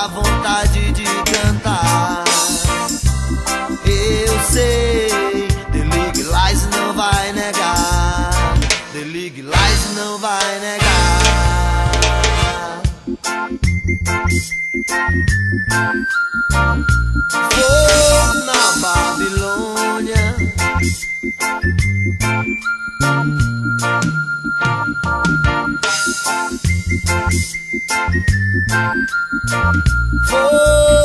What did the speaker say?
vontade de cantar. Eu sei, The League Lies não vai negar, The League Lies não vai negar. Fogo na Babilônia, fogo